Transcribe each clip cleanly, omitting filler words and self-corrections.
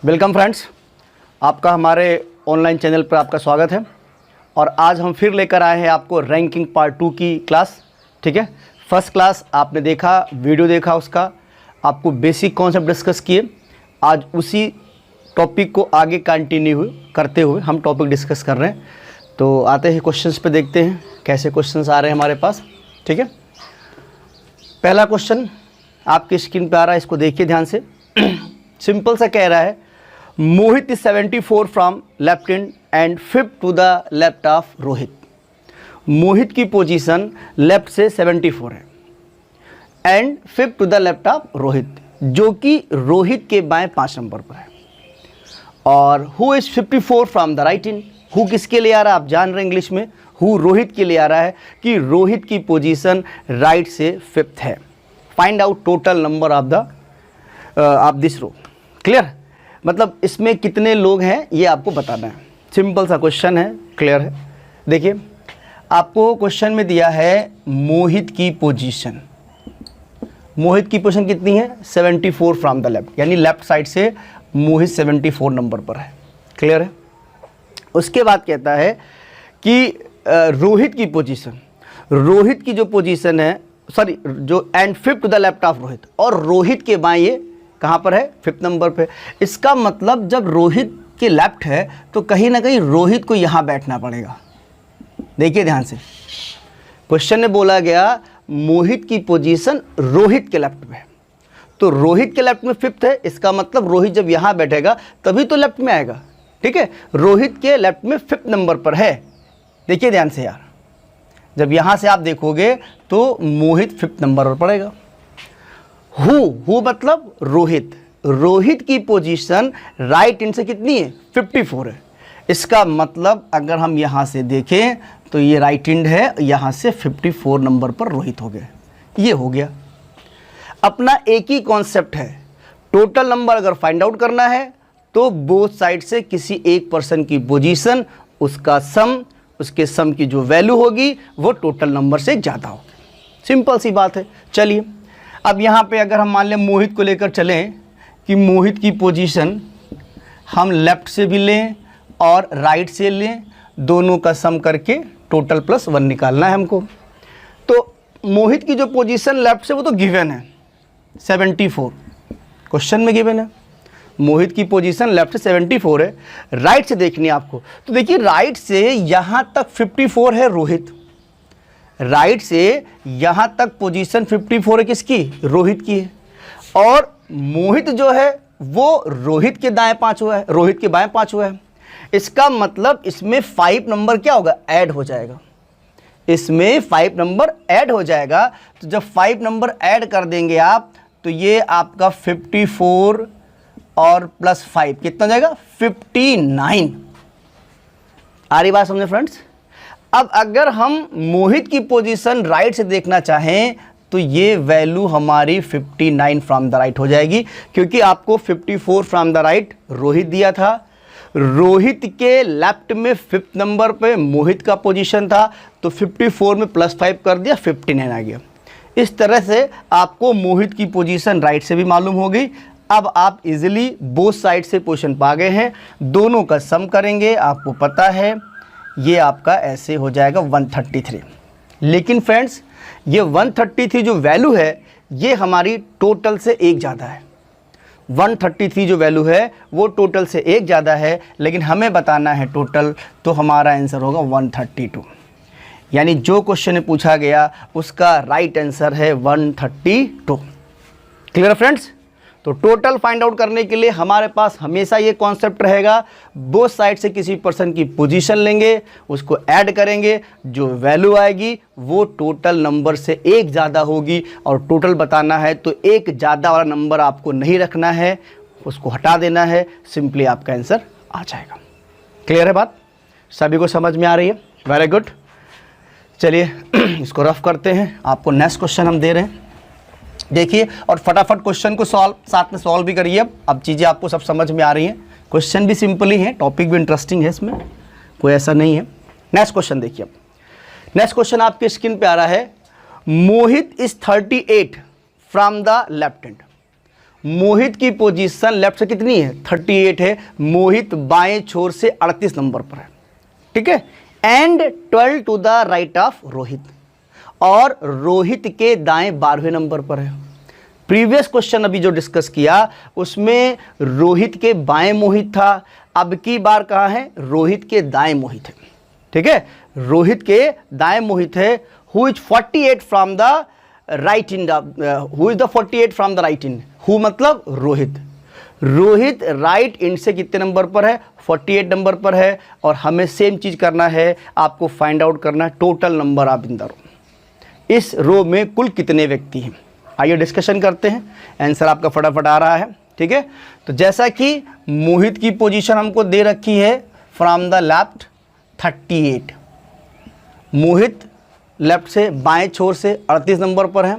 Welcome friends, आपका हमारे online channel पर आपका स्वागत है। और आज हम फिर लेकर आए हैं आपको रैंकिंग पार्ट 2 की क्लास। ठीक है, फर्स्ट क्लास आपने देखा, वीडियो देखा, उसका आपको बेसिक कॉन्सेप्ट डिस्कस किए। आज उसी टॉपिक को आगे कंटिन्यू करते हुए हम टॉपिक डिस्कस कर रहे हैं। तो आते हैं क्वेश्चंस पे, देखते हैं कैसे क्वेश्चंस आ रहे हैं हमारे पास। ठीक है, पहला क्वेश्चन आपकी स्क्रीन पे आ रहा है, इसको देखिए ध्यान से। सिंपल सा कह रहा है, Mohit is 74 from left hand and 5th to the left of Rohit. Mohit की पोजीशन लेफ्ट से 74 है and 5th to the left of Rohit, जो कि रोहित के बाएं 5 नंबर पर है। और who is 54 from the right hand. Who किसके लिए आ रहा है आप जान रहे हैं इंग्लिश में, हु रोहित के लिए आ रहा है कि रोहित की पोजीशन राइट से 5th है। Find out total number of this row. Clear, मतलब इसमें कितने लोग हैं ये आपको बताना है। सिंपल सा क्वेश्चन है, क्लियर है। देखिए, आपको क्वेश्चन में दिया है मोहित की पोजीशन। मोहित की पोजीशन कितनी है? 74 फ्रॉम द लेफ्ट, यानी लेफ्ट साइड से मोहित 74 नंबर पर है। क्लियर है। उसके बाद कहता है कि रोहित की पोजीशन, रोहित की जो पोजीशन है, सॉरी जो and 5th to the left of Rohit, और रोहित के बाएं ये कहाँ पर है? 5th नंबर पे। इसका मतलब जब रोहित के लेफ्ट है तो कहीं ना कहीं रोहित को यहाँ बैठना पड़ेगा। देखिए ध्यान से, क्वेश्चन में बोला गया मोहित की पोजीशन रोहित के लेफ्ट में, तो रोहित के लेफ्ट में 5th है। इसका मतलब रोहित जब यहाँ बैठेगा तभी तो लेफ्ट में आएगा। ठीक है, रोहित के लेफ्ट में 5th नंबर पर है। देखिए ध्यान से यार, जब यहाँ से आप देखोगे तो मोहित 5th नंबर पर पड़ेगा। हु मतलब रोहित, रोहित की पोजीशन राइट हैंड से कितनी है? 54 है। इसका मतलब अगर हम यहाँ से देखें तो ये राइट हैंड है, यहाँ से 54 नंबर पर रोहित हो गए। ये हो गया। अपना एक ही कॉन्सेप्ट है, टोटल नंबर अगर फाइंड आउट करना है तो बोथ साइड से किसी एक पर्सन की पोजीशन, उसका सम, उसके सम की जो वैल्यू होगी वो टोटल नंबर से ज़्यादा होगी। सिंपल सी बात है। चलिए, अब यहाँ पे अगर हम मान लें मोहित को लेकर चलें कि मोहित की पोजीशन हम लेफ़्ट से भी लें और राइट से लें, दोनों का सम करके टोटल +1 निकालना है हमको। तो मोहित की जो पोजीशन लेफ़्ट से वो तो गिवन है 74, क्वेश्चन में गिवन है। मोहित की पोजीशन लेफ्ट से 74 है, राइट से देखनी है आपको। तो देखिए, राइट से यहाँ तक 54 है रोहित, राइट से यहाँ तक पोजीशन 54 है किसकी? रोहित की है। और मोहित जो है वो रोहित के दाएं 5 हुआ है, रोहित के बाएं 5 हुआ है। इसका मतलब इसमें 5 नंबर क्या होगा? ऐड हो जाएगा। इसमें 5 नंबर ऐड हो जाएगा। तो जब 5 नंबर ऐड कर देंगे आप तो ये आपका 54 और +5 कितना हो जाएगा? 59। आ रही बात समझे फ्रेंड्स? अब अगर हम मोहित की पोजीशन राइट से देखना चाहें तो ये वैल्यू हमारी 59 फ्रॉम द राइट हो जाएगी, क्योंकि आपको 54 फ्रॉम द राइट रोहित दिया था। रोहित के लेफ्ट में 5th नंबर पे मोहित का पोजीशन था, तो 54 में +5 कर दिया, 59 आ गया। इस तरह से आपको मोहित की पोजीशन राइट से भी मालूम हो गई। अब आप इजीली बोथ साइड से पोजीशन पा गए हैं, दोनों का सम करेंगे, आपको पता है ये आपका ऐसे हो जाएगा 133। लेकिन फ्रेंड्स, ये 133 जो वैल्यू है ये हमारी टोटल से एक ज़्यादा है। 133 जो वैल्यू है वो टोटल से एक ज़्यादा है, लेकिन हमें बताना है टोटल, तो हमारा आंसर होगा 132। यानी जो क्वेश्चन में पूछा गया उसका राइट आंसर है 132। Clear friends? तो टोटल फाइंड आउट करने के लिए हमारे पास हमेशा ये कॉन्सेप्ट रहेगा, बोथ साइड से किसी पर्सन की पोजीशन लेंगे, उसको ऐड करेंगे, जो वैल्यू आएगी वो टोटल नंबर से एक ज़्यादा होगी। और टोटल बताना है तो एक ज़्यादा वाला नंबर आपको नहीं रखना है, उसको हटा देना है, सिंपली आपका आंसर आ जाएगा। क्लियर है बात? सभी को समझ में आ रही है? Very good. चलिए इसको रफ करते हैं, आपको नेक्स्ट क्वेश्चन हम दे रहे हैं। देखिए, और फटाफट क्वेश्चन को साथ में सॉल्व भी करिए। अब चीज़ें आपको सब समझ में आ रही हैं, क्वेश्चन भी सिंपल ही है, टॉपिक भी इंटरेस्टिंग है, इसमें कोई ऐसा नहीं है। नेक्स्ट क्वेश्चन देखिए। अब नेक्स्ट क्वेश्चन आपके स्क्रीन पे आ रहा है, Mohit is 38 from the left hand. Mohit की पोजीशन लेफ्ट से कितनी है? 38 है। मोहित बाएं छोर से 38 नंबर पर है, ठीक है। And 12 to the right of Rohit, और रोहित के दाएं 12वें नंबर पर है। प्रीवियस क्वेश्चन अभी जो डिस्कस किया उसमें रोहित के बाएं मोहित था, अब की बार कहाँ है? रोहित के दाएं मोहित है, ठीक है। रोहित के दाएं मोहित है। Who is 48 from the right in, who is the 48 from the right in? Who मतलब रोहित। रोहित राइट इंड से कितने नंबर पर है? 48 नंबर पर है। और हमें सेम चीज करना है, आपको फाइंड आउट करना है total number of in the row. इस रो में कुल कितने व्यक्ति हैं? आइए डिस्कशन करते हैं। आंसर आपका फटाफट आ रहा है, ठीक है। तो जैसा कि मोहित की पोजीशन हमको दे रखी है from the left 38, Mohit left से बाएं छोर से 38 नंबर पर है।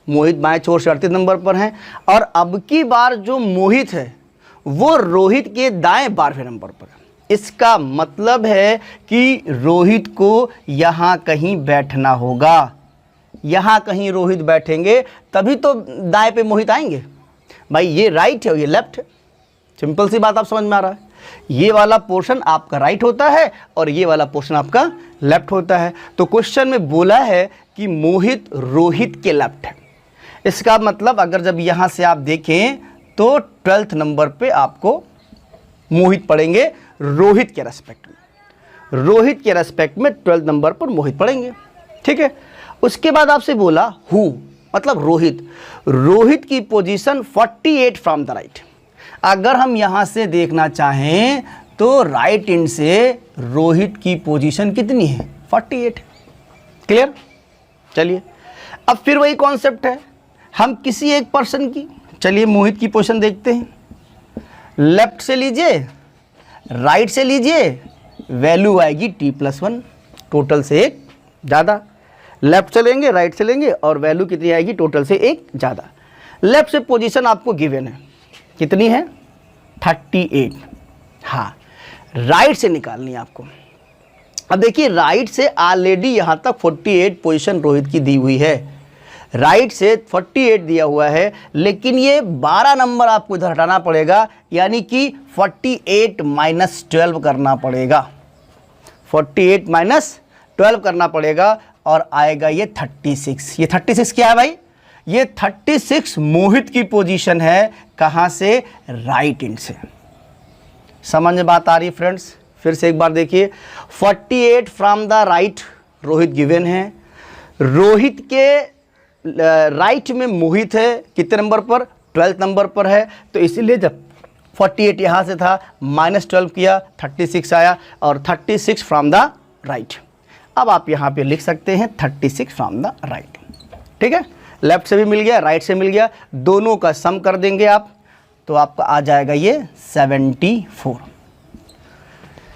मोहित बाएं छोर से 38 नंबर पर है। और अब की बार जो मोहित है वो रोहित के दाएं 12वें नंबर पर है। इसका मतलब है कि रोहित को यहाँ कहीं बैठना होगा। यहाँ कहीं रोहित बैठेंगे तभी तो दाएं पे मोहित आएंगे। भाई ये राइट है और ये लेफ्ट है, सिंपल सी बात, आप समझ में आ रहा है। ये वाला पोर्शन आपका राइट होता है और ये वाला पोर्शन आपका लेफ्ट होता है। तो क्वेश्चन में बोला है कि मोहित रोहित के लेफ्ट है। इसका मतलब अगर जब यहाँ से आप देखें तो 12th नंबर पे आपको मोहित पढ़ेंगे रोहित के रेस्पेक्ट में। रोहित के रेस्पेक्ट में 12th नंबर पर मोहित पढ़ेंगे, ठीक है। उसके बाद आपसे बोला हु मतलब रोहित। रोहित की पोजीशन 48 फ्रॉम द राइट। अगर हम यहाँ से देखना चाहें तो राइट एंड से रोहित की पोजीशन कितनी है? 48। क्लियर? चलिए अब फिर वही कॉन्सेप्ट है, हम किसी एक पर्सन की, चलिए मोहित की पोजीशन देखते हैं। लेफ्ट से लीजिए, राइट से लीजिए, वैल्यू आएगी t+1, टोटल से एक ज़्यादा। लेफ्ट से लेंगे, राइट से लेंगे और वैल्यू कितनी आएगी? टोटल से एक ज़्यादा। लेफ्ट से पोजीशन आपको गिवन है, कितनी है? 38। हाँ, राइट से निकालनी है आपको। अब देखिए राइट से ऑलरेडी यहाँ तक 48 पोजीशन रोहित की दी हुई है। राइट से 48 दिया हुआ है, लेकिन ये 12 नंबर आपको इधर हटाना पड़ेगा, यानी कि 48 माइनस 12 करना पड़ेगा। 48 माइनस 12 करना पड़ेगा और आएगा ये 36। ये 36 क्या है भाई? ये 36 मोहित की पोजीशन है। कहाँ से? राइट एंड से। समझ में बात आ रही है फ्रेंड्स? फिर से एक बार देखिए, 48 from the right Rohit given है। रोहित के राइट में मोहित है, कितने नंबर पर? 12th नंबर पर है। तो इसीलिए जब 48 यहाँ से था, -12 किया, 36 आया, और 36 फ्रॉम द राइट। अब आप यहाँ पे लिख सकते हैं 36 फ्रॉम द राइट, ठीक है। लेफ्ट से भी मिल गया, राइट से मिल गया, दोनों का सम कर देंगे आप तो आपका आ जाएगा ये 74।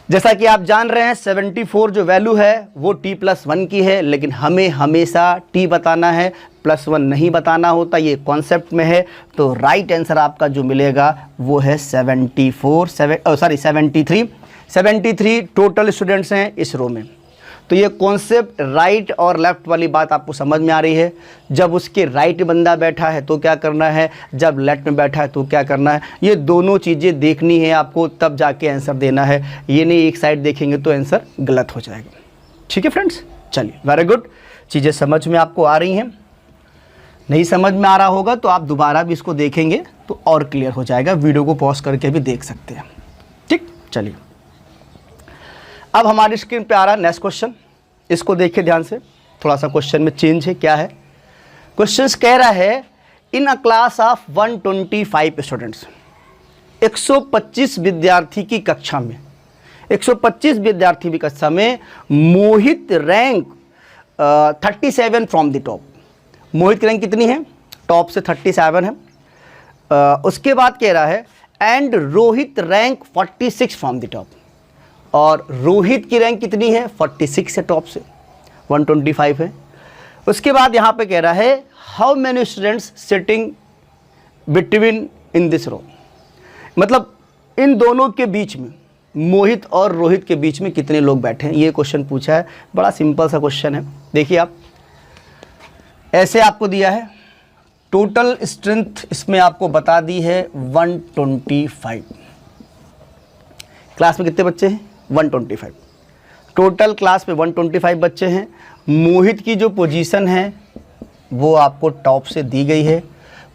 जैसा कि आप जान रहे हैं 74 जो वैल्यू है वो t+1 की है, लेकिन हमें हमेशा t बताना है, +1 नहीं बताना होता, ये कॉन्सेप्ट में है। तो राइट आंसर आपका जो मिलेगा वो है 73 टोटल स्टूडेंट्स हैं इस रो में। तो ये कॉन्सेप्ट राइट और लेफ्ट वाली बात आपको समझ में आ रही है। जब उसके राइट बंदा बैठा है तो क्या करना है, जब लेफ्ट में बैठा है तो क्या करना है, ये दोनों चीज़ें देखनी है आपको, तब जाके आंसर देना है। ये नहीं एक साइड देखेंगे तो आंसर गलत हो जाएगा। ठीक है फ्रेंड्स, चलिए वेरी गुड, चीज़ें समझ में आपको आ रही हैं। नहीं समझ में आ रहा होगा तो आप दोबारा भी इसको देखेंगे तो और क्लियर हो जाएगा, वीडियो को पॉज करके भी देख सकते हैं। ठीक, चलिए अब हमारी स्क्रीन पे आ रहा है नेक्स्ट क्वेश्चन, इसको देखिए ध्यान से। थोड़ा सा क्वेश्चन में चेंज है, क्या है क्वेश्चन कह रहा है, in a class of 125 students, 125 विद्यार्थी की कक्षा में, 125 विद्यार्थी की कक्षा में Mohit rank 37 from the top. मोहित की रैंक कितनी है? टॉप से 37 है। उसके बाद कह रहा है and Rohit rank 46 from the top, और रोहित की रैंक कितनी है? 46 है, टॉप से 125 है। उसके बाद यहाँ पे कह रहा है how many students sitting between in this row, मतलब इन दोनों के बीच में, मोहित और रोहित के बीच में कितने लोग बैठे हैं, ये क्वेश्चन पूछा है। बड़ा सिंपल सा क्वेश्चन है। देखिए आप, ऐसे आपको दिया है टोटल स्ट्रेंथ इसमें आपको बता दी है 125। क्लास में कितने बच्चे हैं? 125। टोटल क्लास में 125 बच्चे हैं। मोहित की जो पोजीशन है वो आपको टॉप से दी गई है।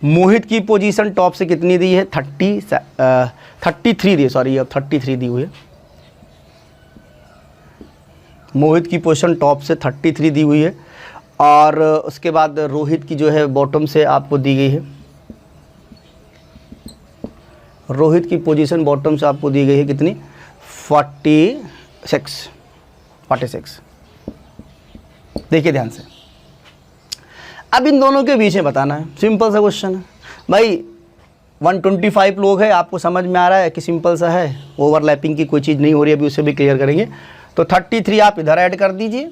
मोहित की पोजीशन टॉप से कितनी दी है? 33 दी, सॉरी अब 33 दी हुई है। मोहित की पोजीशन टॉप से 33 दी हुई है। और उसके बाद रोहित की जो है बॉटम से आपको दी गई है। रोहित की पोजीशन बॉटम से आपको दी गई है कितनी? 46। देखिए ध्यान से, अब इन दोनों के बीच में बताना है। सिंपल सा क्वेश्चन है भाई। 125 लोग हैं, आपको समझ में आ रहा है कि सिंपल सा है, ओवरलैपिंग की कोई चीज़ नहीं हो रही, अभी उसे भी क्लियर करेंगे। तो 33 आप इधर ऐड कर दीजिए,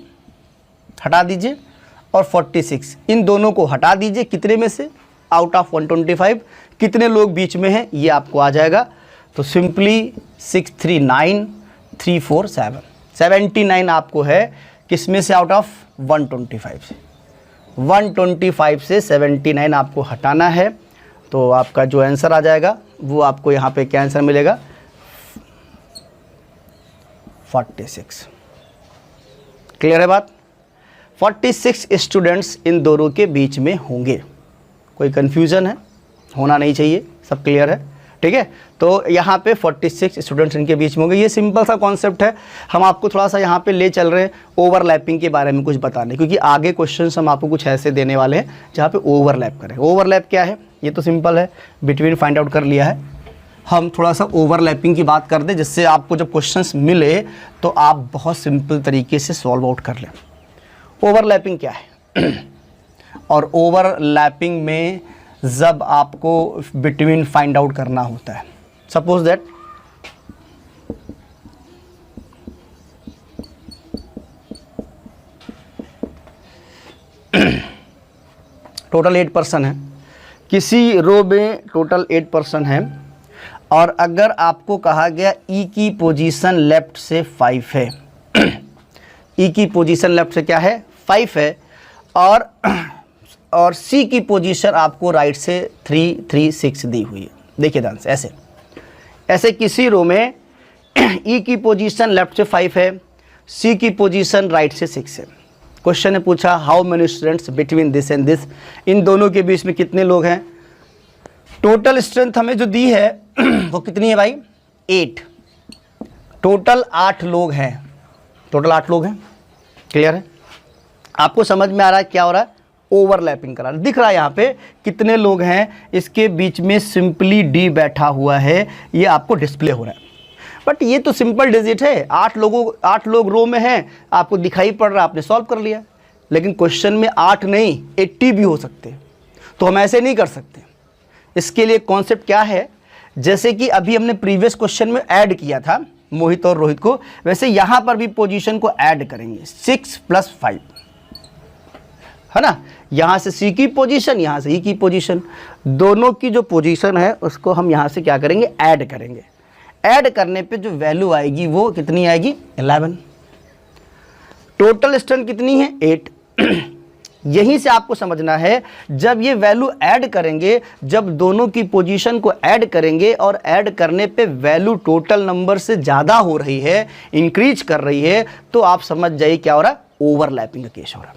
हटा दीजिए, और 46 इन दोनों को हटा दीजिए। कितने में से? आउट ऑफ 125 कितने लोग बीच में हैं ये आपको आ जाएगा। तो सिंपली 639,347 79 आपको है किस में से? आउट ऑफ 125 से। 125 से 79 आपको हटाना है। तो आपका जो आंसर आ जाएगा वो आपको यहाँ पे क्या आंसर मिलेगा? 46। क्लियर है बात? 46 स्टूडेंट्स इन दोनों के बीच में होंगे। कोई कन्फ्यूज़न है? होना नहीं चाहिए, सब क्लियर है, ठीक है। तो यहाँ पे 46 स्टूडेंट्स इनके बीच में होंगे। ये सिंपल सा कॉन्सेप्ट है। हम आपको थोड़ा सा यहाँ पे ले चल रहे हैं ओवरलैपिंग के बारे में कुछ बताने, क्योंकि आगे क्वेश्चंस हम आपको कुछ ऐसे देने वाले हैं जहाँ पे ओवरलैप करें। ओवरलैप क्या है? ये तो सिंपल है, बिटवीन फाइंड आउट कर लिया है। हम थोड़ा सा ओवरलैपिंग की बात कर दें, जिससे आपको जब क्वेश्चंस मिले तो आप बहुत सिंपल तरीके से सॉल्व आउट कर लें। ओवरलैपिंग क्या है? और ओवरलैपिंग में जब आपको बिटवीन फाइंड आउट करना होता है, सपोज दैट टोटल 8 पर्सन है, किसी रो में टोटल 8 पर्सन है, और अगर आपको कहा गया ई की पोजीशन लेफ्ट से 5 है ई की पोजीशन लेफ्ट से क्या है? 5 है, और सी की पोजीशन आपको राइट से 3, 3, 6 दी हुई है। देखिए ध्यान से, ऐसे किसी रो में ई की पोजीशन लेफ्ट से 5 है, सी की पोजीशन राइट से 6 है। क्वेश्चन ने पूछा how many students between this and this, इन दोनों के बीच में कितने लोग हैं? टोटल स्ट्रेंथ हमें जो दी है वो कितनी है भाई? 8। टोटल 8 लोग हैं, टोटल 8 लोग हैं। क्लियर है? आपको समझ में आ रहा है क्या हो रहा है? ओवरलैपिंग करा दिख रहा है यहाँ पे कितने लोग हैं, इसके बीच में सिंपली डी बैठा हुआ है, ये आपको डिस्प्ले हो रहा है। बट ये तो सिंपल डिजिट है, 8 लोग रो में हैं, आपको दिखाई पड़ रहा है, आपने सॉल्व कर लिया। लेकिन क्वेश्चन में 8 नहीं 80 भी हो सकते, तो हम ऐसे नहीं कर सकते। इसके लिए कॉन्सेप्ट क्या है? जैसे कि अभी हमने प्रीवियस क्वेश्चन में ऐड किया था मोहित और रोहित को, वैसे यहाँ पर भी पोजीशन को ऐड करेंगे। 6 + 5 है ना, यहाँ से सी की पोजीशन, यहाँ से ई की पोजीशन, दोनों की जो पोजीशन है उसको हम यहाँ से क्या करेंगे? ऐड करेंगे। ऐड करने पे जो वैल्यू आएगी वो कितनी आएगी? 11। टोटल स्ट्रेंथ कितनी है? 8। यहीं से आपको समझना है, जब ये वैल्यू ऐड करेंगे, जब दोनों की पोजीशन को ऐड करेंगे और ऐड करने पे वैल्यू टोटल नंबर से ज़्यादा हो रही है, इंक्रीज कर रही है, तो आप समझ जाइए क्या हो रहा है? ओवरलैपिंग का केस हो रहा है।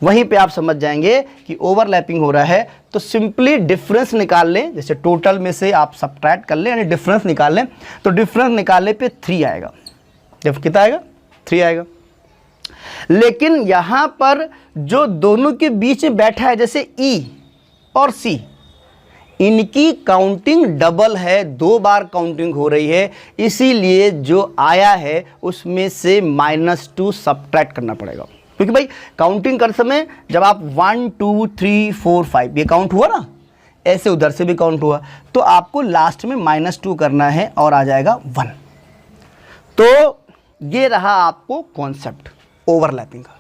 वहीं पे आप समझ जाएंगे कि ओवरलैपिंग हो रहा है। तो सिंपली डिफरेंस निकाल लें, जैसे टोटल में से आप सबट्रैक्ट कर लें, यानी डिफरेंस निकाल लें, तो डिफरेंस निकालने पे 3 आएगा। जब कितना आएगा? 3 आएगा। लेकिन यहां पर जो दोनों के बीच में बैठा है, जैसे ई और सी, इनकी काउंटिंग डबल है, 2 बार काउंटिंग हो रही है, इसीलिए जो आया है उसमें से -2 सबट्रैक्ट करना पड़ेगा। क्योंकि भाई काउंटिंग करते समय जब आप 1 2 3 4 5 ये काउंट हुआ ना, ऐसे उधर से भी काउंट हुआ, तो आपको लास्ट में -2 करना है और आ जाएगा 1। तो ये रहा आपको कॉन्सेप्ट ओवरलैपिंग का।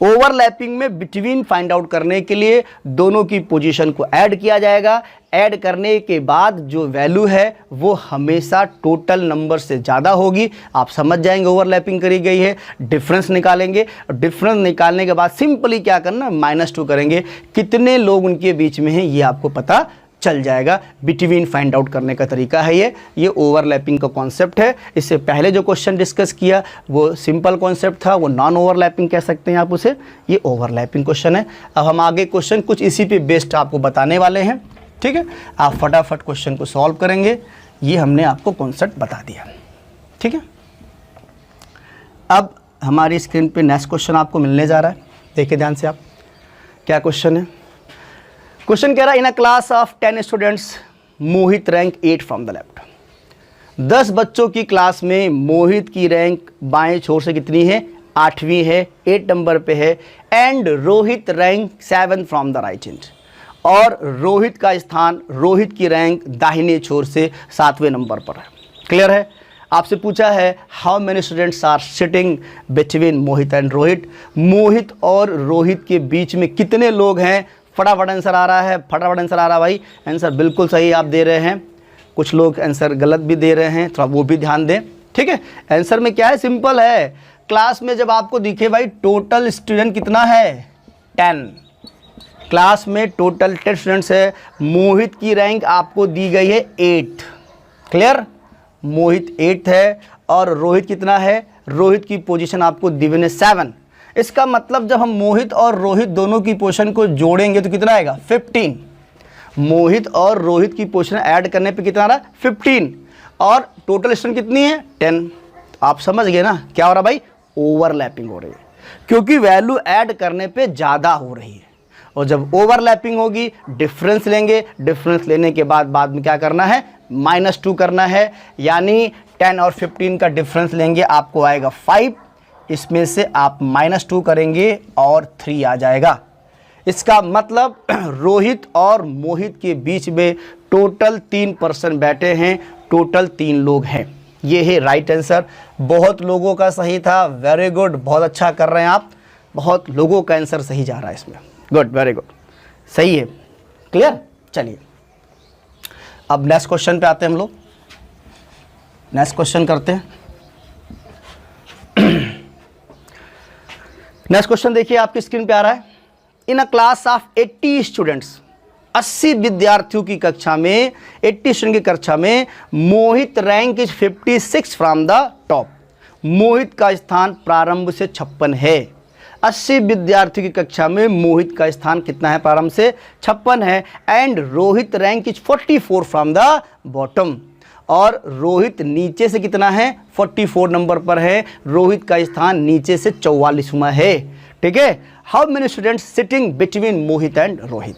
ओवरलैपिंग में बिटवीन फाइंड आउट करने के लिए दोनों की पोजीशन को ऐड किया जाएगा। ऐड करने के बाद जो वैल्यू है वो हमेशा टोटल नंबर से ज़्यादा होगी। आप समझ जाएंगे ओवरलैपिंग करी गई है। डिफरेंस निकालेंगे, डिफरेंस निकालने के बाद सिंपली क्या करना, -2 करेंगे। कितने लोग उनके बीच में हैं ये आपको पता चल जाएगा। बिटवीन फाइंड आउट करने का तरीका है ये ओवरलैपिंग का कॉन्सेप्ट है। इससे पहले जो क्वेश्चन डिस्कस किया वो सिंपल कॉन्सेप्ट था, वो नॉन ओवरलैपिंग कह सकते हैं आप उसे, ये ओवरलैपिंग क्वेश्चन है। अब हम आगे क्वेश्चन कुछ इसी पे बेस्ड आपको बताने वाले हैं, ठीक है। आप फटाफट क्वेश्चन को सॉल्व करेंगे। ये हमने आपको कॉन्सेप्ट बता दिया, ठीक है। अब हमारी स्क्रीन पे नेक्स्ट क्वेश्चन आपको मिलने जा रहा है, देखिए ध्यान से आप, क्या क्वेश्चन है। क्वेश्चन कह रहा है in a class of 10 students Mohit rank 8 from the left. 10 बच्चों की क्लास में मोहित की रैंक बाएं छोर से कितनी है, 8वीं है, 8 नंबर पे है। And Rohit rank 7 from the right and, और रोहित का स्थान, रोहित की रैंक दाहिने छोर से 7वें नंबर पर है। क्लियर है। आपसे पूछा है how many students are sitting between Mohit and Rohit. Mohit और रोहित के बीच में कितने लोग हैं। फटाफट आंसर आ रहा है, फटाफट आंसर आ रहा है भाई। आंसर बिल्कुल सही आप दे रहे हैं, कुछ लोग आंसर गलत भी दे रहे हैं, थोड़ा वो भी ध्यान दें, ठीक है। आंसर में क्या है, सिंपल है। क्लास में जब आपको दिखे भाई टोटल स्टूडेंट कितना है, 10, क्लास में टोटल 10 स्टूडेंट्स है। मोहित की रैंक आपको दी गई है 8, क्लियर। मोहित 8 है और रोहित कितना है, रोहित की पोजीशन आपको दी हुई है 7। इसका मतलब जब हम मोहित और रोहित दोनों की पोजीशन को जोड़ेंगे तो कितना आएगा, 15। मोहित और रोहित की पोजीशन ऐड करने पे कितना आ रहा है, 15, और टोटल स्टूडेंट कितनी है, 10। आप समझ गए ना क्या हो रहा भाई, ओवरलैपिंग हो रही है, क्योंकि वैल्यू ऐड करने पे ज़्यादा हो रही है। और जब ओवरलैपिंग होगी डिफरेंस लेंगे, डिफरेंस लेने के बाद में क्या करना है, -2 करना है। यानी 10 और 15 का डिफरेंस लेंगे, आपको आएगा 5। इसमें से आप -2 करेंगे और 3 आ जाएगा। इसका मतलब रोहित और मोहित के बीच में टोटल 3 पर्सन बैठे हैं, टोटल 3 लोग हैं। ये है राइट आंसर। बहुत लोगों का सही था, वेरी गुड, बहुत अच्छा कर रहे हैं आप। बहुत लोगों का आंसर सही जा रहा है इसमें, गुड, वेरी गुड, सही है, क्लियर। चलिए अब नेक्स्ट क्वेश्चन पे आते हैं हम लोग, नेक्स्ट क्वेश्चन करते हैं। नेक्स्ट क्वेश्चन देखिए आपकी स्क्रीन पे आ रहा है। In a class of 80 students, 80 विद्यार्थियों की कक्षा में, 80 स्टूडेंट की कक्षा में Mohit rank is 56 from the top. Mohit का स्थान प्रारंभ से 56 है। 80 विद्यार्थियों की कक्षा में मोहित का स्थान कितना है, प्रारंभ से 56 है। And Rohit rank is 44 from the bottom, और रोहित नीचे से कितना है, 44 नंबर पर है। रोहित का स्थान नीचे से 44वां है, ठीक है। How many students sitting between Mohit and Rohit.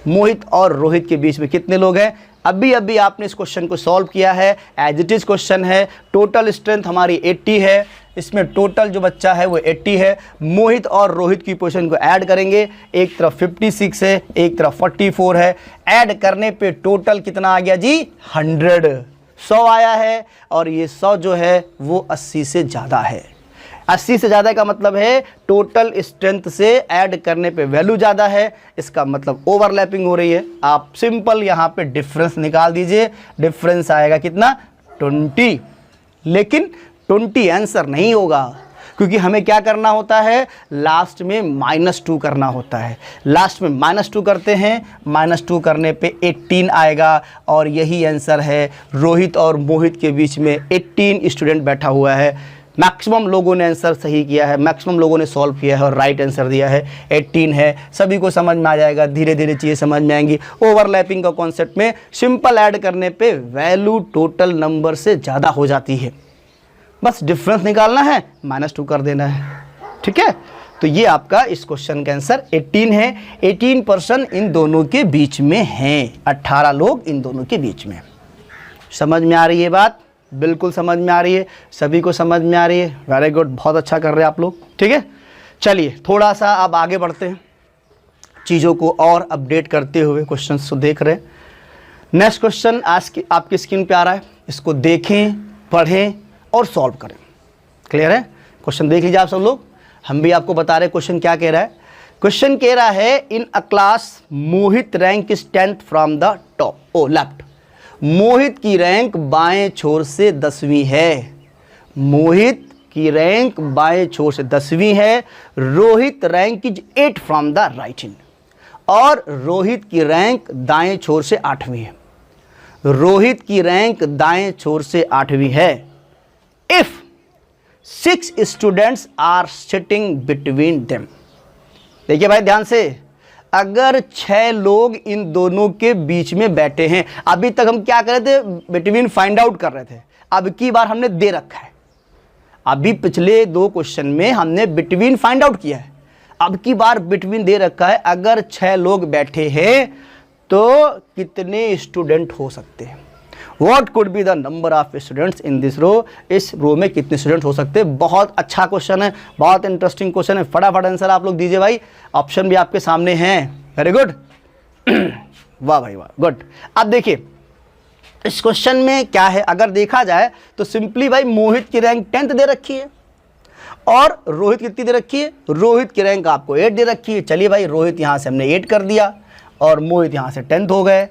Mohit और रोहित के बीच में कितने लोग हैं। अभी आपने इस क्वेश्चन को सॉल्व किया है, एज इट इज क्वेश्चन है। टोटल स्ट्रेंथ हमारी 80 है, इसमें टोटल जो बच्चा है वो 80 है। मोहित और रोहित की पोजीशन को ऐड करेंगे, एक तरफ 56 है, एक तरफ 44 है। ऐड करने पे टोटल कितना आ गया जी, 100 आया है। और ये 100 जो है वो 80 से ज़्यादा है। 80 से ज़्यादा का मतलब है टोटल स्ट्रेंथ से ऐड करने पे वैल्यू ज़्यादा है, इसका मतलब ओवरलैपिंग हो रही है। आप सिंपल यहाँ पे डिफरेंस निकाल दीजिए, डिफरेंस आएगा कितना, 20। लेकिन 20 आंसर नहीं होगा, क्योंकि हमें क्या करना होता है, लास्ट में -2 करना होता है। लास्ट में -2 करते हैं, -2 करने पे 18 आएगा, और यही आंसर है। रोहित और मोहित के बीच में 18 स्टूडेंट बैठा हुआ है। मैक्सिमम लोगों ने आंसर सही किया है, मैक्सिमम लोगों ने सॉल्व किया है और राइट आंसर दिया है 18 है। सभी को समझ में आ जाएगा, धीरे धीरे चीज़ें समझ में आएंगी। ओवरलैपिंग का कॉन्सेप्ट में सिंपल ऐड करने पे वैल्यू टोटल नंबर से ज़्यादा हो जाती है, बस डिफरेंस निकालना है, -2 कर देना है, ठीक है। तो ये आपका इस क्वेश्चन का आंसर 18 है। 18 पर्सन इन दोनों के बीच में हैं, 18 लोग इन दोनों के बीच में। समझ में आ रही है बात, बिल्कुल समझ में आ रही है, सभी को समझ में आ रही है, वेरी गुड, बहुत अच्छा कर रहे हैं आप लोग, ठीक है। चलिए थोड़ा सा अब आगे बढ़ते हैं, चीज़ों को और अपडेट करते हुए क्वेश्चन को देख रहे हैं। नेक्स्ट क्वेश्चन आज की आपकी स्क्रीन पे आ रहा है, इसको देखें, पढ़ें और सॉल्व करें। क्लियर है, क्वेश्चन देख लीजिए आप सब लोग। हम भी आपको बता रहे क्वेश्चन क्या कह रहा है। क्वेश्चन कह रहा है in a class Mohit rank is 10th from the top or left. Mohit की रैंक बाएं छोर से 10वीं है। मोहित की रैंक बाएं छोर से 10वीं है। Rohit rank is 8 from the right hand. और रोहित की रैंक दाएं छोर से 8वीं है। रोहित की रैंक दाएं छोर से 8वीं है। If 6 students are sitting between them. देखिए भाई ध्यान से, अगर 6 लोग इन दोनों के बीच में बैठे हैं। अभी तक हम क्या कर रहे थे, बिटवीन फाइंड आउट कर रहे थे। अब की बार हमने दे रखा है। अभी पिछले 2 क्वेश्चन में हमने बिटवीन फाइंड आउट किया है, अब की बार बिटवीन दे रखा है। अगर 6 लोग बैठे हैं तो कितने स्टूडेंट हो सकते हैं। What could be the number of students in this row? इस रो में कितने स्टूडेंट हो सकते हैं। बहुत अच्छा क्वेश्चन है, बहुत इंटरेस्टिंग क्वेश्चन है। फटाफट आंसर आप लोग दीजिए भाई, ऑप्शन भी आपके सामने हैं। वेरी गुड वाह भाई वाह, गुड। अब देखिए इस क्वेश्चन में क्या है, अगर देखा जाए तो सिंपली भाई मोहित की रैंक 10th दे रखी है और रोहित कितनी दे रखी है, रोहित की रैंक आपको 8 दे रखी है। चलिए भाई रोहित यहाँ से हमने 8 कर दिया और मोहित यहाँ से 10th हो गए।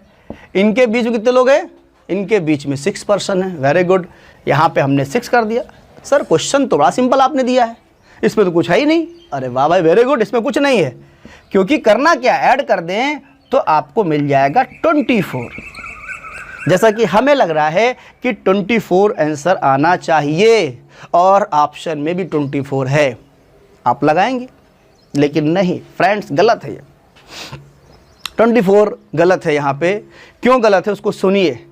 इनके बीच में कितने लोग हैं, इनके बीच में 6 पर्सन है। वेरी गुड, यहाँ पे हमने 6 कर दिया। सर क्वेश्चन तो बड़ा सिंपल आपने दिया है, इसमें तो कुछ है ही नहीं। अरे वाह भाई वेरी गुड, इसमें कुछ नहीं है, क्योंकि करना क्या, ऐड कर दें तो आपको मिल जाएगा 24। जैसा कि हमें लग रहा है कि 24 आंसर आना चाहिए और ऑप्शन में भी 24 है। आप लगाएंगे, लेकिन नहीं फ्रेंड्स, गलत है ये। 24 गलत है यहाँ पे। क्यों गलत है उसको सुनिए,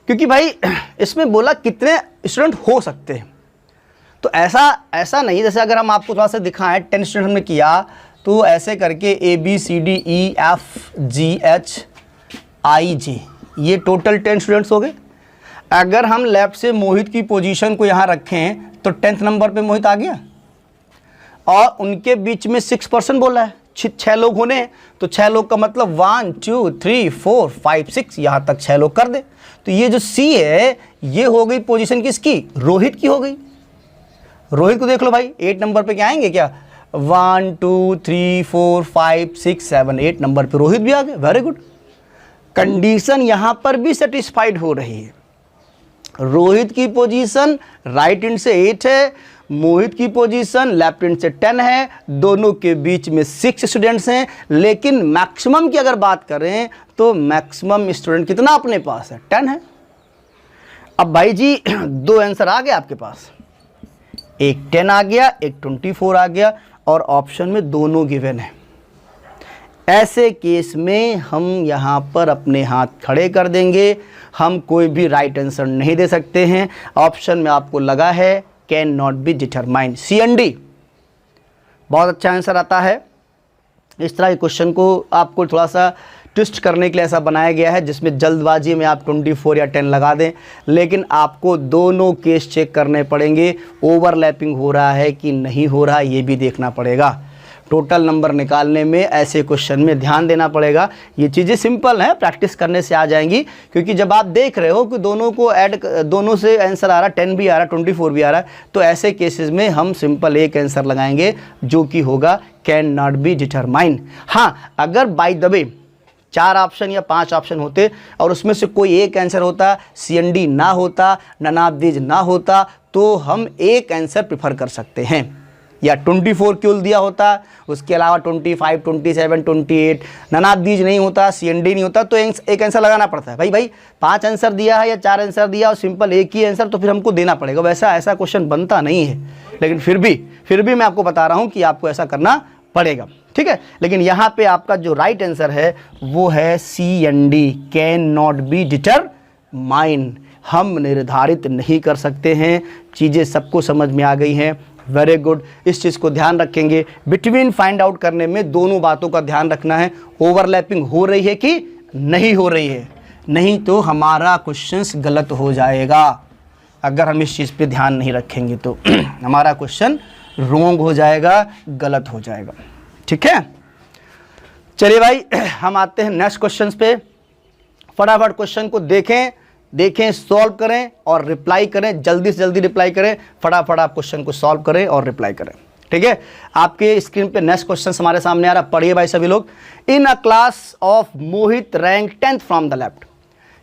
क्योंकि भाई इसमें बोला कितने स्टूडेंट हो सकते हैं। तो ऐसा नहीं, जैसे अगर हम आपको थोड़ा सा दिखाएं 10 स्टूडेंट हमने किया तो ऐसे करके ABCDEFGHIJ ये टोटल 10 स्टूडेंट्स हो गए। अगर हम लेफ्ट से मोहित की पोजीशन को यहाँ रखें तो 10th नंबर पे मोहित आ गया और उनके बीच में 6 पर्सन बोला है। 6 लोग होने हैं तो 6 लोग का मतलब 1 2 3 4 5 6 यहाँ तक 6 लोग कर दे। तो ये जो C है ये हो गई पोजीशन किसकी, रोहित की हो गई। रोहित को देख लो भाई, 8 नंबर पे क्या आएंगे क्या, 1 2 3 4 5 6 7 8 नंबर पे रोहित भी आ गए। वेरी गुड, कंडीशन यहाँ पर भी सेटिस्फाइड हो रही है। रोहित की पोजीशन राइट हैंड से 8 है, मोहित की पोजीशन लेफ्ट हैंड से 10 है, दोनों के बीच में 6 स्टूडेंट्स हैं। लेकिन मैक्सिमम की अगर बात करें तो मैक्सिमम स्टूडेंट कितना अपने पास है, 10 है। अब भाई जी 2 आंसर आ गए आपके पास, एक 10 आ गया, एक 24 आ गया और ऑप्शन में दोनों गिवन है। ऐसे केस में हम यहाँ पर अपने हाथ खड़े कर देंगे, हम कोई भी राइट आंसर नहीं दे सकते हैं। ऑप्शन में आपको लगा है can not be determined, CND बहुत अच्छा आंसर आता है। इस तरह के क्वेश्चन को आपको थोड़ा सा ट्विस्ट करने के लिए ऐसा बनाया गया है जिसमें जल्दबाजी में आप 24 या 10 लगा दें, लेकिन आपको दोनों केस चेक करने पड़ेंगे, ओवरलैपिंग हो रहा है कि नहीं हो रहा ये भी देखना पड़ेगा। टोटल नंबर निकालने में ऐसे क्वेश्चन में ध्यान देना पड़ेगा। ये चीज़ें सिंपल हैं, प्रैक्टिस करने से आ जाएंगी, क्योंकि जब आप देख रहे हो कि दोनों को ऐड, दोनों से आंसर आ रहा, 10 भी आ रहा, 24 भी आ रहा है, तो ऐसे केसेस में हम सिंपल एक आंसर लगाएंगे जो कि होगा कैन नॉट बी डिटरमाइन। हाँ, अगर बाय द वे 4 ऑप्शन या 5 ऑप्शन होते और उसमें से कोई एक आंसर होता, CND ना होता, नन ऑफ दीज ना होता, तो हम एक आंसर प्रेफर कर सकते हैं। या 24 क्यों दिया होता, उसके अलावा 25 27 28 नन ऑफ दीज नहीं होता, CND नहीं होता, तो एक आंसर लगाना पड़ता है। भाई 5 आंसर दिया है या 4 आंसर दिया और सिंपल एक ही आंसर, तो फिर हमको देना पड़ेगा। वैसा ऐसा क्वेश्चन बनता नहीं है, लेकिन फिर भी मैं आपको बता रहा हूँ कि आपको ऐसा करना पड़ेगा, ठीक है। लेकिन यहाँ पे आपका जो राइट आंसर है वो है CND, can not be determine. हम निर्धारित नहीं कर सकते हैं। चीज़ें सबको समझ में आ गई हैं, वेरी गुड। इस चीज़ को ध्यान रखेंगे, बिटवीन फाइंड आउट करने में दोनों बातों का ध्यान रखना है, ओवरलैपिंग हो रही है कि नहीं हो रही है, नहीं तो हमारा क्वेश्चंस गलत हो जाएगा। अगर हम इस चीज़ पे ध्यान नहीं रखेंगे तो हमारा क्वेश्चन रॉन्ग हो जाएगा, गलत हो जाएगा, ठीक है। चलिए भाई हम आते हैं नेक्स्ट क्वेश्चन पे। फटाफट क्वेश्चन को देखें, सॉल्व करें और रिप्लाई करें, जल्दी से जल्दी रिप्लाई करें। फटाफट आप क्वेश्चन को सॉल्व करें और रिप्लाई करें। ठीक है। आपके स्क्रीन पे नेक्स्ट क्वेश्चन हमारे सामने आ रहा, पढ़िए भाई सभी लोग। In a class of Mohit rank 10th from the left.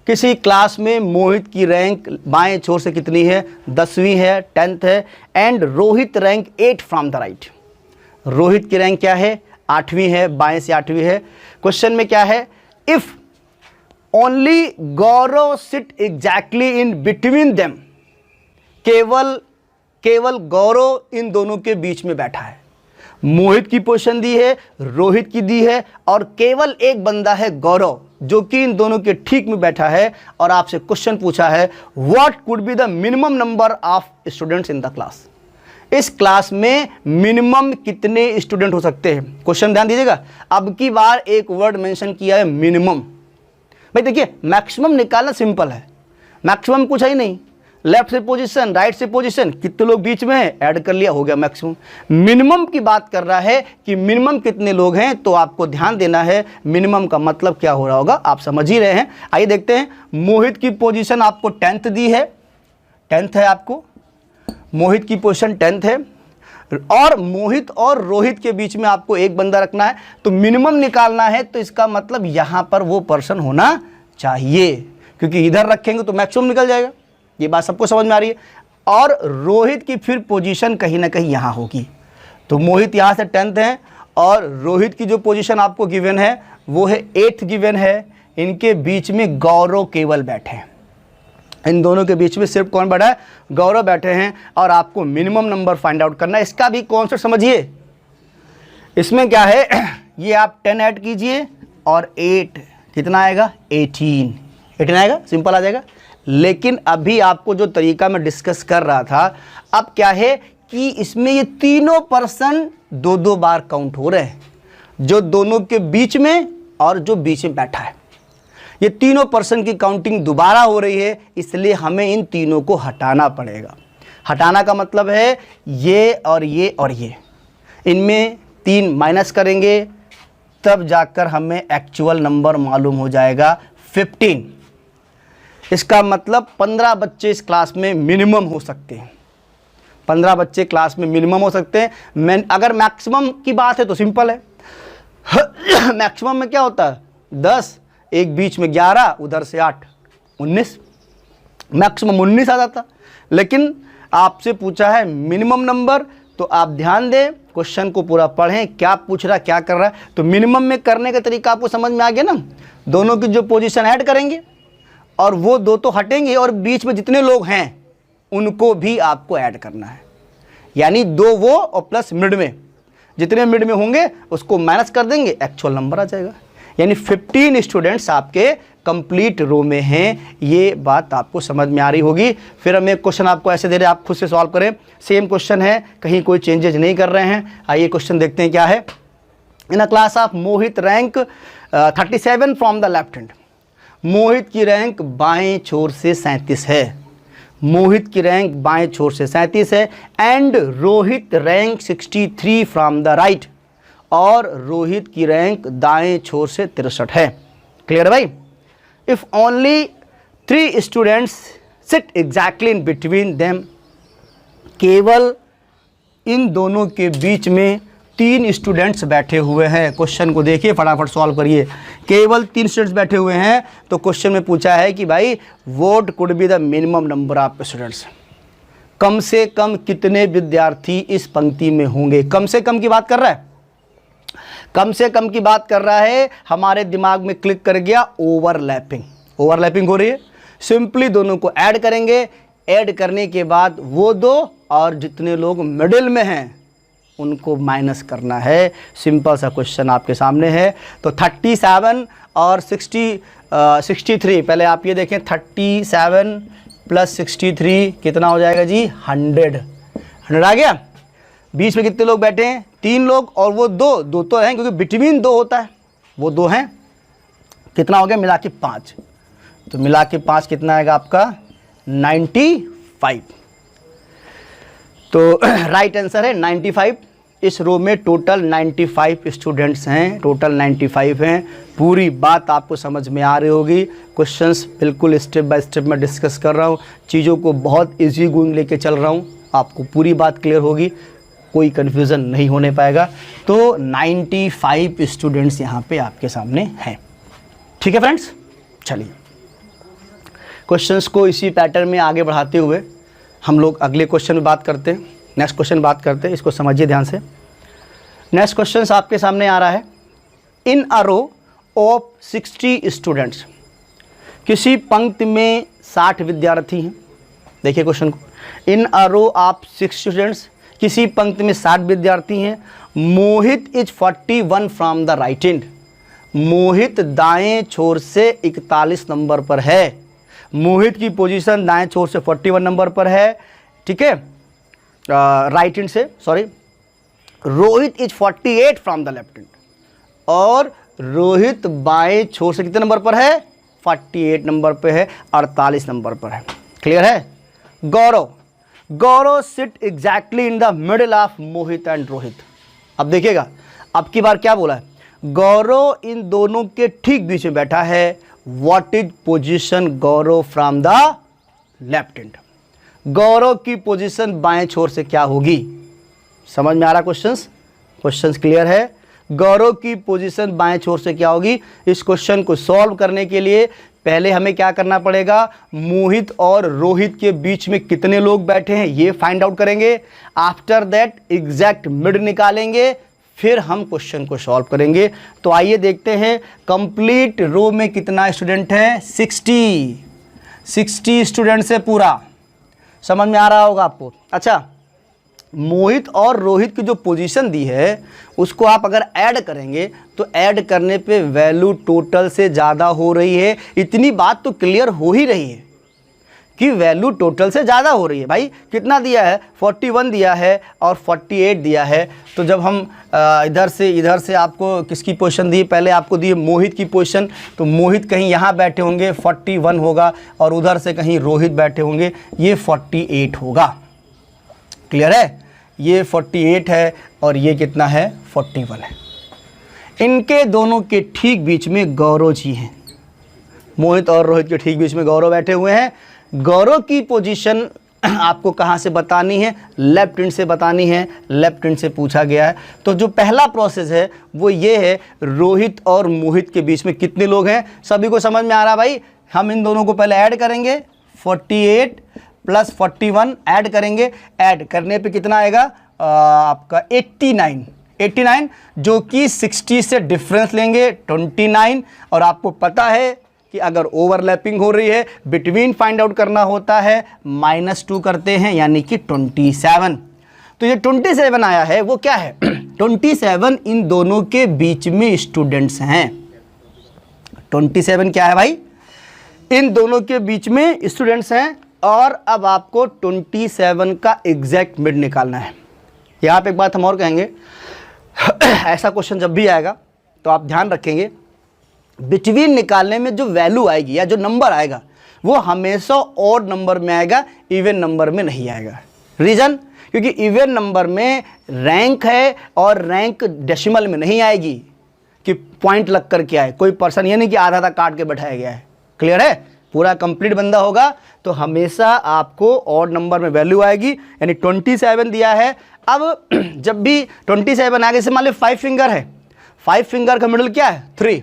किसी क्लास में मोहित की रैंक बाएं छोर से कितनी है? 10वीं है, 10th है। And Rohit rank 8 from the right. Rohit की रैंक क्या है? 8वीं है, बाएं से 8वीं है। क्वेश्चन में क्या है? If only Gaurav sit exactly in between them. केवल गौरव इन दोनों के बीच में बैठा है। मोहित की पोजीशन दी है, रोहित की दी है, और केवल एक बंदा है गौरव जो कि इन दोनों के ठीक में बैठा है। और आपसे क्वेश्चन पूछा है what could be the minimum number of students in the class. इस क्लास में मिनिमम कितने स्टूडेंट हो सकते हैं? क्वेश्चन ध्यान दीजिएगा। अब की बार एक वर्ड मेंशन किया है मिनिमम। भाई देखिए, मैक्सिमम निकालना सिंपल है, मैक्सिमम कुछ है ही नहीं। लेफ्ट से पोजीशन, राइट से पोजीशन, कितने लोग बीच में है, ऐड कर लिया, हो गया मैक्सिमम। मिनिमम की बात कर रहा है कि मिनिमम कितने लोग हैं, तो आपको ध्यान देना है मिनिमम का मतलब क्या हो रहा होगा, आप समझ ही रहे हैं। आइए देखते हैं। मोहित की पोजीशन आपको 10th दी है, 10th है आपको, मोहित की पोजीशन 10th है, और मोहित और रोहित के बीच में आपको एक बंदा रखना है, तो मिनिमम निकालना है। तो इसका मतलब यहां पर वो पर्सन होना चाहिए, क्योंकि इधर रखेंगे तो मैक्सिमम निकल जाएगा। ये बात सबको समझ में आ रही है। और रोहित की फिर पोजीशन कहीं ना कहीं यहां होगी, तो मोहित यहां से 10th है, और रोहित की जो पोजीशन आपको गिवन है वो है 8th गिवन है। इनके बीच में गौरव केवल बैठे हैं, इन दोनों के बीच में सिर्फ कौन बैठा है? गौरव बैठे हैं। और आपको मिनिमम नंबर फाइंड आउट करना है। इसका भी कॉन्सेप्ट समझिए। इसमें क्या है, ये आप 10 ऐड कीजिए और 8 कितना आएगा? 18 आएगा, सिंपल आ जाएगा। लेकिन अभी आपको जो तरीका मैं डिस्कस कर रहा था, अब क्या है कि इसमें ये तीनों पर्सन 2-2 बार काउंट हो रहे हैं, जो दोनों के बीच में और जो बीच में बैठा है। ये तीनों पर्सन की काउंटिंग दोबारा हो रही है, इसलिए हमें इन तीनों को हटाना पड़ेगा। हटाना का मतलब है ये और ये और ये, इनमें 3 माइनस करेंगे, तब जाकर हमें एक्चुअल नंबर मालूम हो जाएगा 15। इसका मतलब 15 बच्चे इस क्लास में मिनिमम हो सकते हैं, 15 बच्चे क्लास में मिनिमम हो सकते हैं। अगर मैक्सिमम की बात है तो सिंपल है। मैक्सिमम में क्या होता है? 10, एक बीच में 11, उधर से 8, 19, मैक्सिमम 19 आ जाता। लेकिन आपसे पूछा है मिनिमम नंबर, तो आप ध्यान दें, क्वेश्चन को पूरा पढ़ें, क्या पूछ रहा, क्या कर रहा है। तो मिनिमम में करने का तरीका आपको समझ में आ गया ना। दोनों की जो पोजीशन ऐड करेंगे, और वो 2 तो हटेंगे, और बीच में जितने लोग हैं उनको भी आपको ऐड करना है। यानी 2 वो और प्लस मिड में, जितने मिड में होंगे उसको माइनस कर देंगे, एक्चुअल नंबर आ जाएगा। यानी 15 स्टूडेंट्स आपके कंप्लीट रो में हैं। ये बात आपको समझ में आ रही होगी। फिर हम एक क्वेश्चन आपको ऐसे दे रहे हैं, आप खुद से सॉल्व करें। सेम क्वेश्चन है, कहीं कोई चेंजेज नहीं कर रहे हैं। आइए क्वेश्चन देखते हैं क्या है। In a class of Mohit rank 37 from the left hand. Mohit की रैंक बाएं छोर से 37 है। मोहित की रैंक बाएं छोर से 37 है। And Rohit rank 63 from the right. और रोहित की रैंक दाएं छोर से 63 है। क्लियर भाई? If only 3 students sit exactly in between them. केवल इन दोनों के बीच में 3 स्टूडेंट्स बैठे हुए हैं। क्वेश्चन को देखिए, फटाफट सॉल्व करिए। केवल 3 स्टूडेंट्स बैठे हुए हैं, तो क्वेश्चन में पूछा है कि भाई what could be the minimum number of students. कम से कम कितने विद्यार्थी इस पंक्ति में होंगे? कम से कम की बात कर रहा है, कम से कम की बात कर रहा है। हमारे दिमाग में क्लिक कर गया ओवरलैपिंग। ओवरलैपिंग हो रही है, सिंपली दोनों को ऐड करेंगे। ऐड करने के बाद वो 2 और जितने लोग मिडिल में हैं उनको माइनस करना है। सिंपल सा क्वेश्चन आपके सामने है। तो 37 और 63, पहले आप ये देखें, 37 + 63 कितना हो जाएगा जी? 100 आ गया। बीच में कितने लोग बैठे हैं? 3 लोग, और वो 2 तो हैं, क्योंकि बिटवीन 2 होता है, वो 2 हैं। कितना हो गया मिला के 5? तो मिला के 5 कितना आएगा आपका? 95। तो राइट आंसर है 95। इस रो में टोटल 95 स्टूडेंट्स हैं, टोटल 95 हैं। पूरी बात आपको समझ में आ रही होगी। क्वेश्चंस बिल्कुल स्टेप बाय स्टेप मैं डिस्कस कर रहा हूँ, चीज़ों को बहुत इजी गोइंग लेके चल रहा हूँ, आपको पूरी बात क्लियर होगी। कोई कन्फ्यूज़न नहीं होने पाएगा। तो 95 स्टूडेंट्स यहाँ पे आपके सामने हैं। ठीक है फ्रेंड्स, चलिए क्वेश्चंस को इसी पैटर्न में आगे बढ़ाते हुए हम लोग अगले क्वेश्चन में बात करते हैं, नेक्स्ट क्वेश्चन बात करते हैं। इसको समझिए ध्यान से। नेक्स्ट क्वेश्चन आपके सामने आ रहा है, in a row of 60 students, किसी पंक्ति में 60 विद्यार्थी हैं। देखिए क्वेश्चन को, इन अ रो ऑफ 6 स्टूडेंट्स, किसी पंक्ति में 60 विद्यार्थी हैं। Mohit is 41 from the right end, Mohit दाएं छोर से 41 नंबर पर है। मोहित की पोजीशन दाएं छोर से 41 नंबर पर है, ठीक है, राइट हैंड से, sorry. Rohit is 48 from the left hand, और रोहित बाएं छोर से कितने नंबर पर है, 48 नंबर पे है, 48 नंबर पर है। क्लियर है। Gaurav sit exactly in the middle of Mohit and Rohit. अब देखिएगा, अब की बार क्या बोला है, गौरव इन दोनों के ठीक बीच में बैठा है। What is position Gaurav from the left hand, Gaurav की पोजीशन बाएं छोर से क्या होगी। समझ में आ रहा क्वेश्चंस क्लियर है। गौरव की पोजीशन बाएं छोर से क्या होगी। इस क्वेश्चन को सॉल्व करने के लिए पहले हमें क्या करना पड़ेगा, मोहित और रोहित के बीच में कितने लोग बैठे हैं ये फाइंड आउट करेंगे। आफ्टर दैट एग्जैक्ट मिड निकालेंगे, फिर हम क्वेश्चन को सॉल्व करेंगे। तो आइए देखते हैं, कंप्लीट रो में कितना स्टूडेंट है, 60 स्टूडेंट्स है पूरा। समझ में आ रहा होगा आपको। अच्छा, मोहित और रोहित की जो पोजीशन दी है उसको आप अगर ऐड करेंगे तो ऐड करने पे वैल्यू टोटल से ज़्यादा हो रही है। इतनी बात तो क्लियर हो ही रही है कि वैल्यू टोटल से ज़्यादा हो रही है। भाई कितना दिया है, 41 दिया है और 48 दिया है। तो जब हम इधर से आपको किसकी पोजीशन दी, पहले आपको दी मोहित की पोजीशन, तो मोहित कहीं यहाँ बैठे होंगे 41 होगा, और उधर से कहीं रोहित बैठे होंगे, ये 48 होगा। क्लियर है, ये 48 है और ये कितना है, 41 है। इनके दोनों के ठीक बीच में गौरव जी हैं। मोहित और रोहित के ठीक बीच में गौरव बैठे हुए हैं। गौरव की पोजीशन आपको कहाँ से बतानी है, लेफ्ट हैंड से बतानी है। लेफ्ट हैंड से पूछा गया है। तो जो पहला प्रोसेस है वो ये है, रोहित और मोहित के बीच में कितने लोग हैं, सभी को समझ में आ रहा भाई। हम इन दोनों को पहले ऐड करेंगे, 48 प्लस 41 ऐड करेंगे। ऐड करने पे कितना आएगा आपका 89, जो कि 60 से डिफरेंस लेंगे 29। और आपको पता है कि अगर ओवरलैपिंग हो रही है, बिटवीन फाइंड आउट करना होता है, -2 करते हैं, यानी कि 27। तो ये 27 आया है वो क्या है, 27 इन दोनों के बीच में स्टूडेंट्स हैं। 27 क्या है भाई, इन दोनों के बीच में स्टूडेंट्स हैं। और अब आपको 27 का एग्जैक्ट मिड निकालना है। यहाँ पे एक बात हम और कहेंगे, ऐसा क्वेश्चन जब भी आएगा तो आप ध्यान रखेंगे, बिटवीन निकालने में जो वैल्यू आएगी या जो नंबर आएगा वो हमेशा ऑड नंबर में आएगा, इवन नंबर में नहीं आएगा। रीज़न, क्योंकि इवन नंबर में रैंक है और रैंक डेसिमल में नहीं आएगी कि पॉइंट लग कर के आए, कोई पर्सन ये नहीं कि आधा आधा काट के बैठाया गया है। क्लियर है, पूरा कंप्लीट बंदा होगा तो हमेशा आपको ऑड नंबर में वैल्यू आएगी, यानी 27 दिया है। अब जब भी 27 आगे से मान लो 5 फिंगर है, 5 फिंगर का मिडिल क्या है, 3।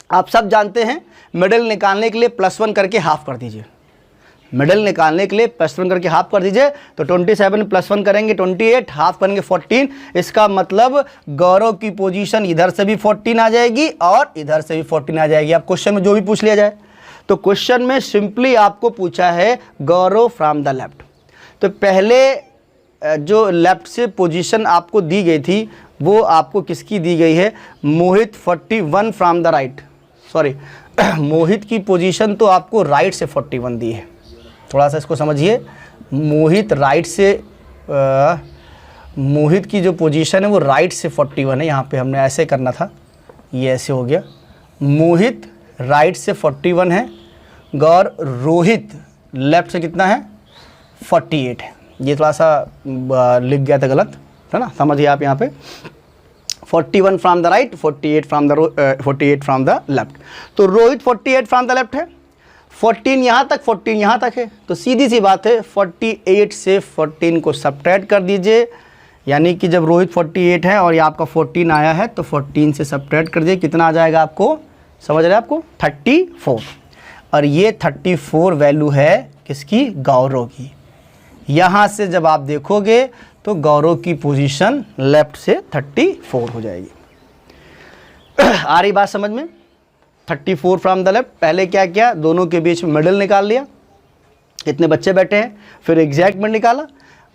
आप सब जानते हैं मिडिल निकालने के लिए +1 करके हाफ कर दीजिए। मिडिल निकालने के लिए +1 करके हाफ कर दीजिए। तो 27 +1 करेंगे 28, हाफ करेंगे 14। इसका मतलब गौरव की पोजीशन इधर से भी 14 आ जाएगी और इधर से भी 14 आ जाएगी। आप क्वेश्चन में जो भी पूछ लिया जाए, तो क्वेश्चन में सिंपली आपको पूछा है गौरव फ्रॉम द लेफ्ट। तो पहले जो लेफ्ट से पोजीशन आपको दी गई थी वो आपको किसकी दी गई है, मोहित 41 फ्रॉम द राइट, सॉरी मोहित की पोजीशन तो आपको राइट से 41 दी है। थोड़ा सा इसको समझिए, मोहित राइट से मोहित की जो पोजीशन है वो राइट से 41 है। यहाँ पे हमने ऐसे करना था, ये ऐसे हो गया। मोहित राइट से 41 है, गौर रोहित लेफ्ट से कितना है, 48 है। ये थोड़ा सा लिख गया था गलत, है ना, समझिए आप। यहाँ पे 41 from the right, 48 from the left. तो रोहित 48 फ्रॉम द लेफ्ट है, 14 यहाँ तक, 14 यहाँ तक है। तो सीधी सी बात है, 48 से 14 को सब्ट्रैक्ट कर दीजिए, यानी कि जब रोहित 48 है और ये आपका 14 आया है तो 14 से सब्ट्रैक्ट कर दिए, कितना आ जाएगा आपको, समझ रहे हैं आपको, 34। और ये 34 वैल्यू है किसकी, गौरव की। यहाँ से जब आप देखोगे तो गौरव की पोजीशन लेफ्ट से 34 हो जाएगी। आ रही बात समझ में, 34 फ्रॉम द लेफ्ट। पहले क्या किया, दोनों के बीच में मिडल निकाल लिया, कितने बच्चे बैठे हैं, फिर एग्जैक्ट में निकाला,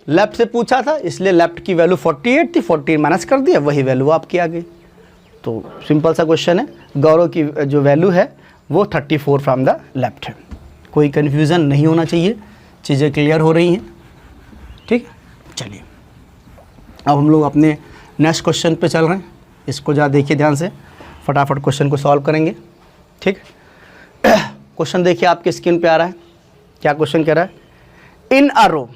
लेफ्ट से पूछा था इसलिए लेफ्ट की वैल्यू 48 थी, 14 माइनस कर दिया, वही वैल्यू आपकी आ गई। तो सिंपल सा क्वेश्चन है, गौरव की जो वैल्यू है वो 34 फ्रॉम द लेफ्ट है। कोई कन्फ्यूज़न नहीं होना चाहिए, चीज़ें क्लियर हो रही हैं, ठीक। चलिए अब हम लोग अपने नेक्स्ट क्वेश्चन पे चल रहे हैं, इसको जरा देखिए ध्यान से, फटाफट क्वेश्चन को सॉल्व करेंगे, ठीक। क्वेश्चन देखिए आपके स्क्रीन पे आ रहा है, क्या क्वेश्चन कह रहा है, इन अ रो,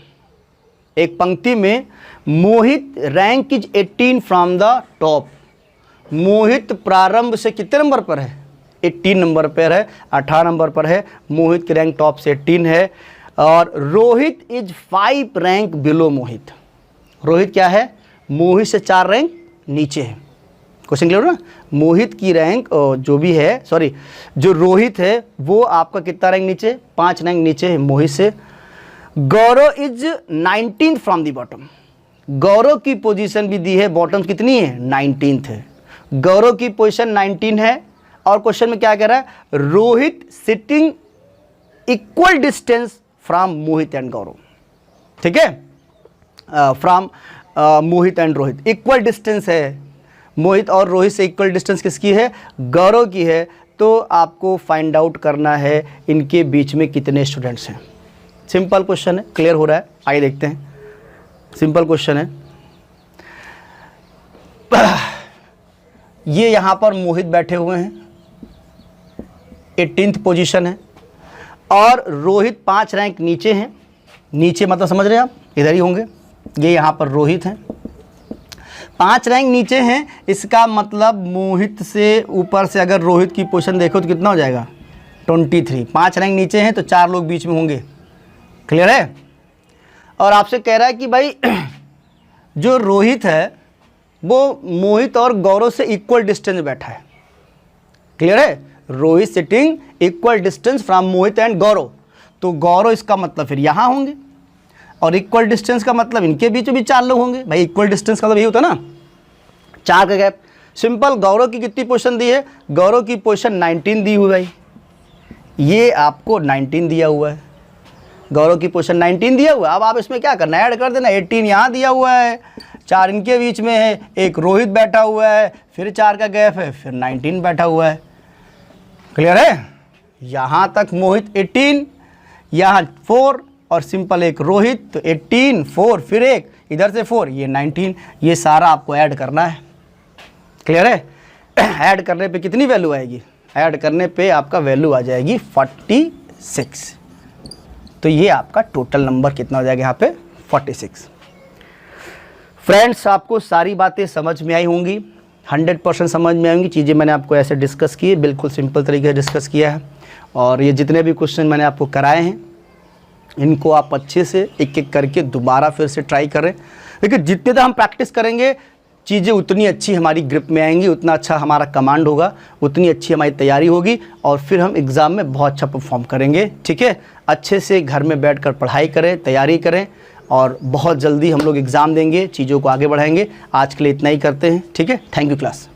एक पंक्ति में Mohit rank is 18 from the top. Mohit प्रारंभ से कितने नंबर पर है, 18 नंबर पर है, 18 नंबर पर है, मोहित की रैंक टॉप से 18 है। और रोहित इज 5 रैंक बिलो मोहित। रोहित क्या है, मोहित से 4 रैंक नीचे है। क्वेश्चन क्लियर हो ना, मोहित की रैंक जो भी है, सॉरी जो रोहित है वो आपका कितना रैंक नीचे, 5 रैंक नीचे है मोहित से। गौरव इज 19 फ्रॉम द बॉटम। गौरव की पोजीशन भी दी है, बॉटम कितनी है, 19th है। गौरव की पोजीशन 19 है और क्वेश्चन में क्या कह रहा है, Rohit sitting equal distance from Mohit and Gaurav, ठीक है, from Mohit and Rohit, equal distance है, मोहित और रोहित से इक्वल डिस्टेंस किसकी है, गौरव की है। तो आपको फाइंड आउट करना है इनके बीच में कितने स्टूडेंट्स हैं। सिंपल क्वेश्चन है, क्लियर हो रहा है, आइए देखते हैं। सिंपल क्वेश्चन है, ये यहाँ पर मोहित बैठे हुए हैं, 18th पोजीशन है, और रोहित 5 रैंक नीचे हैं। नीचे मतलब समझ रहे हैं आप, इधर ही होंगे, ये यहाँ पर रोहित हैं, 5 रैंक नीचे हैं। इसका मतलब मोहित से ऊपर से अगर रोहित की पोजीशन देखो तो कितना हो जाएगा, 23। 5 रैंक नीचे हैं तो 4 लोग बीच में होंगे, क्लियर है। और आपसे कह रहा है कि भाई जो रोहित है वो मोहित और गौरव से इक्वल डिस्टेंस बैठा है, क्लियर है, Rohit sitting equal distance from Mohit and Gaurav. तो गौरव इसका मतलब फिर यहाँ होंगे, और इक्वल डिस्टेंस का मतलब इनके बीच में भी 4 लोग होंगे। भाई इक्वल डिस्टेंस का मतलब यही होता है ना, 4 का गैप। सिंपल, गौरव की कितनी पोजीशन दी है, गौरव की पोजीशन 19 दी हुई, भाई ये आपको 19 दिया हुआ है, गौरव की पोजीशन 19 दिया हुआ है। अब आप इसमें क्या करना है, ऐड कर देना, 18 यहाँ दिया हुआ है, 4 इनके बीच में है, एक रोहित बैठा हुआ है, फिर 4 का गैप है, फिर 19 बैठा हुआ है, क्लियर है। यहाँ तक मोहित 18, यहाँ 4 और सिंपल एक रोहित, तो 18 4 फिर एक इधर से 4, ये 19, ये सारा आपको ऐड करना है, क्लियर है। ऐड करने पे कितनी वैल्यू आएगी, ऐड करने पे आपका वैल्यू आ जाएगी 46। तो ये आपका टोटल नंबर कितना हो जाएगा यहाँ पे, 46। फ्रेंड्स, आपको सारी बातें समझ में आई होंगी, 100% समझ में आएंगी। चीज़ें मैंने आपको ऐसे डिस्कस की है, बिल्कुल सिंपल तरीके से डिस्कस किया है। और ये जितने भी क्वेश्चन मैंने आपको कराए हैं इनको आप अच्छे से एक एक करके दोबारा फिर से ट्राई करें। लेकिन जितने तक हम प्रैक्टिस करेंगे चीज़ें उतनी अच्छी हमारी ग्रिप में आएंगी, उतना अच्छा हमारा कमांड होगा, उतनी अच्छी हमारी तैयारी होगी, और फिर हम एग्ज़ाम में बहुत अच्छा परफॉर्म करेंगे, ठीक है। अच्छे से घर में बैठकर पढ़ाई करें, तैयारी करें, और बहुत जल्दी हम लोग एग्ज़ाम देंगे, चीज़ों को आगे बढ़ाएंगे। आज के लिए इतना ही करते हैं, ठीक है। Thank you class.